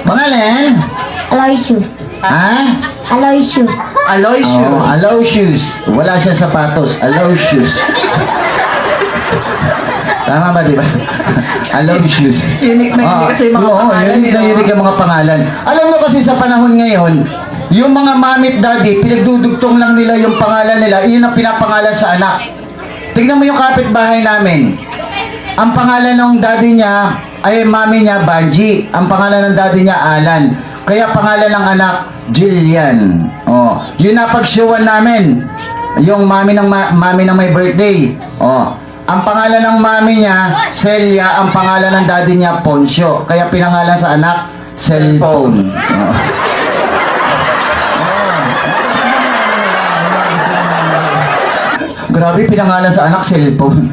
Pangalan? Aloysius. Ha? Aloysius. Aloysius. Oh, Aloysius. Wala siya sapatos. Aloysius. Tama ba, di ba? Aloysius. Unique na unique kasi yung mga pangalan unique na nila. unique yung mga pangalan. Alam mo kasi sa panahon ngayon, yung mga mami at daddy, pinagdudugtong lang nila yung pangalan nila, yun ang pinapangalan sa anak. Tignan mo yung kapitbahay namin. Ang pangalan ng daddy niya, ay mami niya, Banji. Ang pangalan ng daddy niya, Alan. Kaya pangalan ng anak, Jillian. Oh, yun na pag-showan namin. Yung mami ng may birthday. Oh, ang pangalan ng mami niya, Celia. Ang pangalan ng daddy niya, Poncio. Kaya pinangalan sa anak, cellphone. Oh. Grabe, pinangalan sa anak, cellphone.